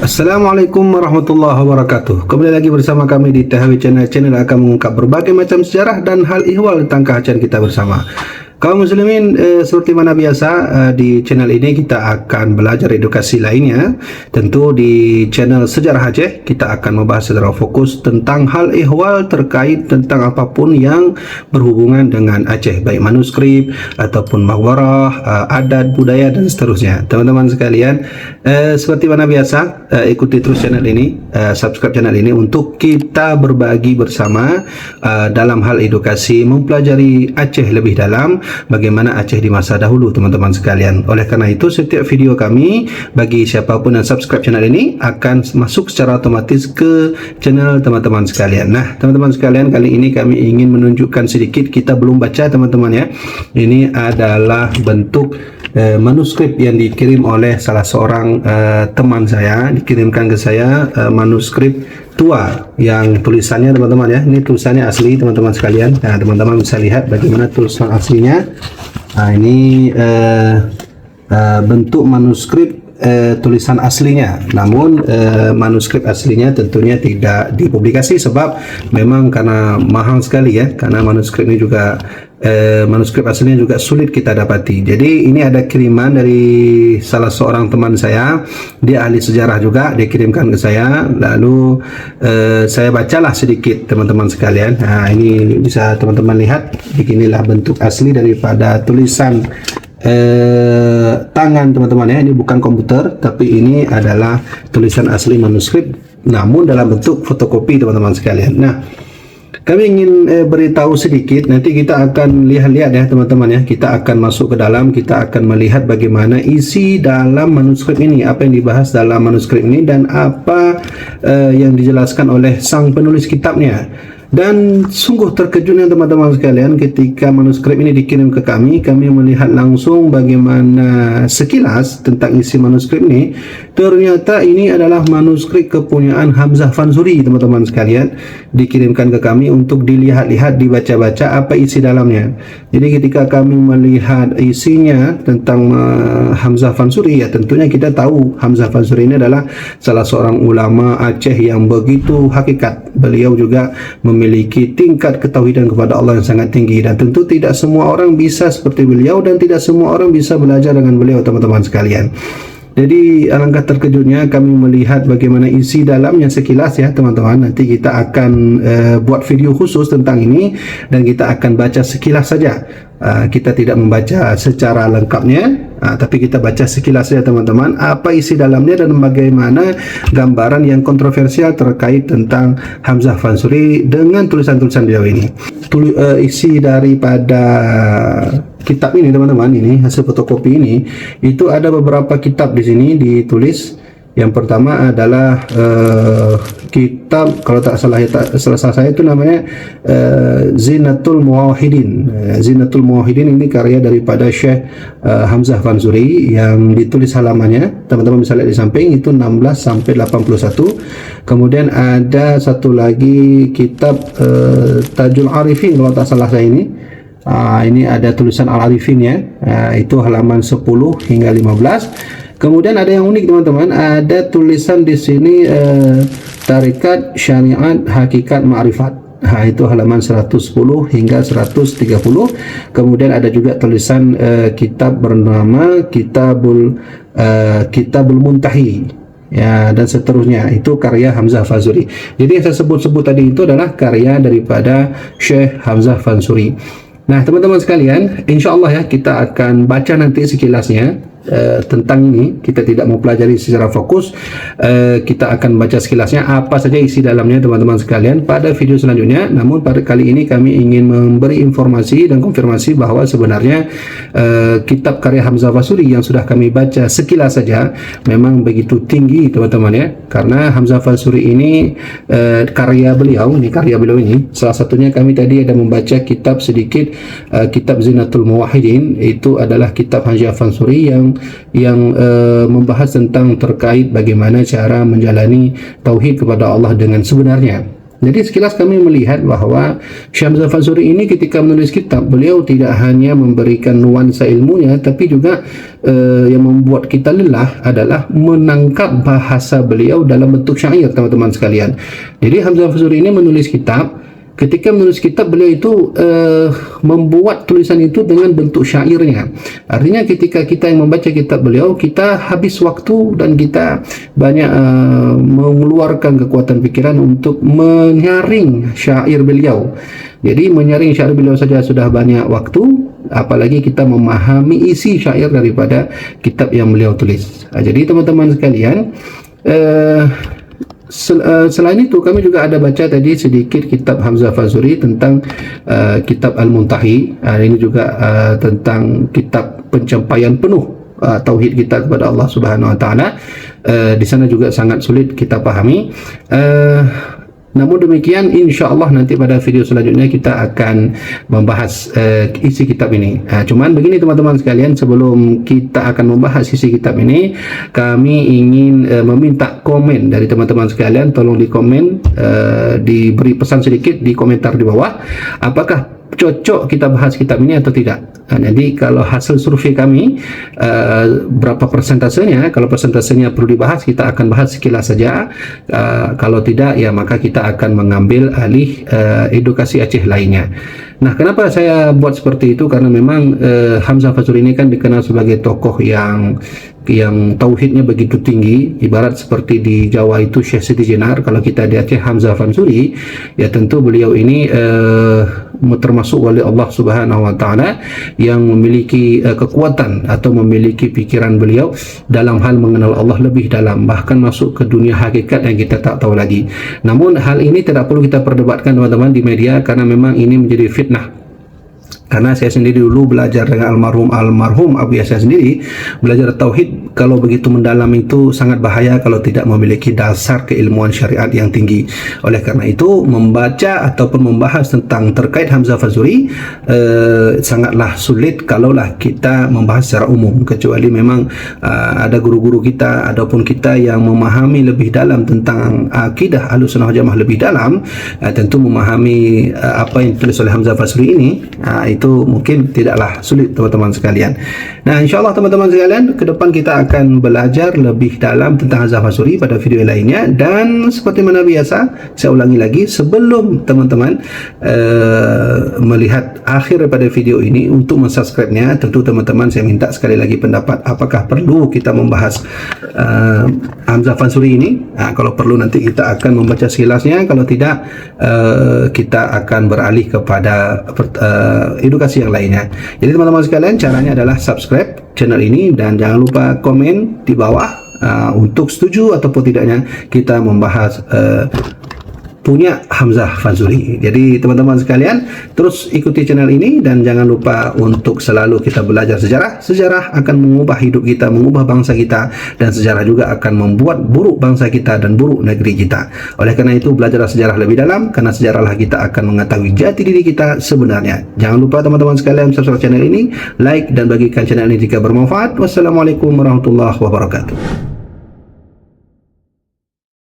Assalamualaikum warahmatullahi wabarakatuh. Kembali lagi bersama kami di THW Channel. Channel akan mengungkap berbagai macam sejarah dan hal ihwal tentang kerajaan kita bersama. Kaum muslimin, seperti mana biasa, di channel ini kita akan belajar edukasi lainnya. Tentu di channel Sejarah Aceh kita akan membahas secara fokus tentang hal ihwal terkait tentang apapun yang berhubungan dengan Aceh, baik manuskrip ataupun maqbarah, adat, budaya dan seterusnya. Teman-teman sekalian, seperti mana biasa, ikuti terus channel ini, subscribe channel ini untuk kita berbagi bersama dalam hal edukasi, mempelajari Aceh lebih dalam, bagaimana Aceh di masa dahulu, teman-teman sekalian. Oleh karena itu, setiap video kami bagi siapapun yang subscribe channel ini akan masuk secara otomatis ke channel teman-teman sekalian. Nah, teman-teman sekalian, kali ini kami ingin menunjukkan sedikit, kita belum baca teman-teman ya. Ini adalah bentuk manuskrip yang dikirim oleh salah seorang teman saya, dikirimkan ke saya manuskrip tua yang tulisannya, teman-teman ya, ini tulisannya asli teman-teman sekalian. Nah, teman-teman bisa lihat bagaimana tulisan aslinya. Nah, ini bentuk manuskrip tulisan aslinya, namun manuskrip aslinya tentunya tidak dipublikasi sebab memang karena mahal sekali ya, karena manuskrip ini juga manuskrip aslinya juga sulit kita dapati. Jadi ini ada kiriman dari salah seorang teman saya, dia ahli sejarah juga, dia kirimkan ke saya, lalu saya bacalah sedikit teman-teman sekalian. Nah, ini bisa teman-teman lihat, beginilah bentuk asli daripada tulisan tangan teman-teman ya. Ini bukan komputer, tapi ini adalah tulisan asli manuskrip namun dalam bentuk fotokopi teman-teman sekalian. Nah, kami ingin beritahu sedikit, nanti kita akan lihat-lihat ya teman-teman ya, kita akan masuk ke dalam, kita akan melihat bagaimana isi dalam manuskrip ini, apa yang dibahas dalam manuskrip ini dan apa yang dijelaskan oleh sang penulis kitabnya. Dan sungguh terkejutnya teman-teman sekalian, ketika manuskrip ini dikirim ke kami melihat langsung bagaimana sekilas tentang isi manuskrip ini. Ternyata ini adalah manuskrip kepunyaan Hamzah Fansuri teman-teman sekalian, dikirimkan ke kami untuk dilihat-lihat, dibaca-baca apa isi dalamnya. Jadi ketika kami melihat isinya tentang Hamzah Fansuri, ya tentunya kita tahu Hamzah Fansuri ini adalah salah seorang ulama Aceh yang begitu hakikat. Beliau juga memiliki tingkat ketauhidan kepada Allah yang sangat tinggi, dan tentu tidak semua orang bisa seperti beliau dan tidak semua orang bisa belajar dengan beliau teman-teman sekalian. Jadi alangkah terkejutnya kami melihat bagaimana isi dalamnya sekilas ya teman-teman. Nanti kita akan buat video khusus tentang ini dan kita akan baca sekilas saja. Kita tidak membaca secara lengkapnya, tapi kita baca sekilas saja teman-teman, apa isi dalamnya dan bagaimana gambaran yang kontroversial terkait tentang Hamzah Fansuri dengan tulisan-tulisan beliau ini. Isi daripada kitab ini teman-teman, ini hasil fotokopi ini, itu ada beberapa kitab di sini ditulis. Yang pertama adalah kitab, kalau tak salah saya itu namanya Zinatul Muwahhidin. Zinatul Muwahhidin ini karya daripada Syekh Hamzah Fansuri yang ditulis halamannya, teman-teman bisa lihat di samping, itu 16 sampai 81. Kemudian ada satu lagi kitab Tajul Arifin kalau tak salah saya ini. Ini ada tulisan Al-Arifin ya, itu halaman 10 hingga 15. Kemudian ada yang unik teman-teman, ada tulisan di sini Tarikat Syariat Hakikat Ma'rifat. Itu halaman 110 hingga 130. Kemudian ada juga tulisan kitab bernama Kitabul Muntahi ya, dan seterusnya, itu karya Hamzah Fansuri. Jadi yang saya sebut-sebut tadi itu adalah karya daripada Syekh Hamzah Fansuri. Nah teman-teman sekalian, insya Allah ya kita akan baca nanti sekilasnya tentang ini. Kita tidak mau pelajari secara fokus, kita akan baca sekilasnya apa saja isi dalamnya teman-teman sekalian pada video selanjutnya. Namun pada kali ini kami ingin memberi informasi dan konfirmasi bahwa sebenarnya kitab karya Hamzah Fansuri yang sudah kami baca sekilas saja memang begitu tinggi teman-teman ya, karena Hamzah Fansuri ini karya beliau ini salah satunya kami tadi ada membaca kitab sedikit, kitab Zinatul Muwahhidin. Itu adalah kitab Hamzah Fansuri yang membahas tentang terkait bagaimana cara menjalani tauhid kepada Allah dengan sebenarnya. Jadi sekilas kami melihat bahawa Syekh Hamzah Fansuri ini ketika menulis kitab, beliau tidak hanya memberikan nuansa ilmunya, tapi juga yang membuat kita lelah adalah menangkap bahasa beliau dalam bentuk syair, teman-teman sekalian. Jadi Hamzah Fansuri ini menulis kitab. Ketika menulis kitab, beliau itu membuat tulisan itu dengan bentuk syairnya. Artinya ketika kita yang membaca kitab beliau, kita habis waktu dan kita banyak mengeluarkan kekuatan pikiran untuk menyaring syair beliau. Jadi menyaring syair beliau saja sudah banyak waktu, apalagi kita memahami isi syair daripada kitab yang beliau tulis. Jadi teman-teman sekalian, selain itu kami juga ada baca tadi sedikit kitab Hamzah Fansuri tentang kitab Al-Muntahi. Ini juga tentang kitab pencapaian penuh tauhid kita kepada Allah Subhanahu wa taala. Di sana juga sangat sulit kita pahami. Namun demikian, insya-Allah nanti pada video selanjutnya kita akan membahas isi kitab ini. Cuman begini teman-teman sekalian, sebelum kita akan membahas isi kitab ini, kami ingin meminta komen dari teman-teman sekalian. Tolong di komen, diberi pesan sedikit di komentar di bawah, apakah cocok kita bahas kitab ini atau tidak. Jadi kalau hasil survei kami berapa persentasenya, kalau persentasenya perlu dibahas, kita akan bahas sekilas saja. Kalau tidak, ya maka kita akan mengambil alih edukasi Aceh lainnya. Nah, kenapa saya buat seperti itu? Karena memang Hamzah Fansuri ini kan dikenal sebagai tokoh yang tauhidnya begitu tinggi, ibarat seperti di Jawa itu Syekh Siti Jenar, kalau kita di Aceh Hamzah Fansuri, ya tentu beliau ini termasuk wali Allah Subhanahu wa taala yang memiliki kekuatan atau memiliki pikiran beliau dalam hal mengenal Allah lebih dalam, bahkan masuk ke dunia hakikat yang kita tak tahu lagi. Namun hal ini tidak perlu kita perdebatkan teman-teman di media, karena memang ini menjadi fitnah. Karena saya sendiri dulu belajar dengan almarhum Abu Yasir sendiri, belajar tauhid kalau begitu mendalam itu sangat bahaya kalau tidak memiliki dasar keilmuan syariat yang tinggi. Oleh karena itu, membaca ataupun membahas tentang terkait Hamzah Fansuri sangatlah sulit kalaulah kita membahas secara umum, kecuali memang ada guru-guru kita ataupun kita yang memahami lebih dalam tentang akidah Ahlussunnah wal Jamaah lebih dalam, tentu memahami apa yang ditulis oleh Hamzah Fansuri ini, itu mungkin tidaklah sulit teman-teman sekalian. Nah, insyaAllah teman-teman sekalian, ke depan kita akan belajar lebih dalam tentang Hamzah Fansuri pada video lainnya. Dan seperti mana biasa, saya ulangi lagi, sebelum teman-teman melihat akhir daripada video ini, untuk mensubscribe-nya, tentu teman-teman saya minta sekali lagi pendapat, apakah perlu kita membahas Hamzah Fansuri ini. Kalau perlu nanti kita akan membaca sekilasnya, kalau tidak kita akan beralih kepada edukasi yang lainnya. Jadi teman-teman sekalian, caranya adalah subscribe channel ini dan jangan lupa komen di bawah untuk setuju ataupun tidaknya kita membahas punya Hamzah Fansuri. Jadi teman-teman sekalian, terus ikuti channel ini dan jangan lupa untuk selalu kita belajar sejarah. Sejarah akan mengubah hidup kita, mengubah bangsa kita, dan sejarah juga akan membuat buruk bangsa kita dan buruk negeri kita. Oleh karena itu, belajarlah sejarah lebih dalam, karena sejarahlah kita akan mengetahui jati diri kita sebenarnya. Jangan lupa teman-teman sekalian subscribe channel ini, like dan bagikan channel ini jika bermanfaat. Wassalamualaikum warahmatullahi wabarakatuh.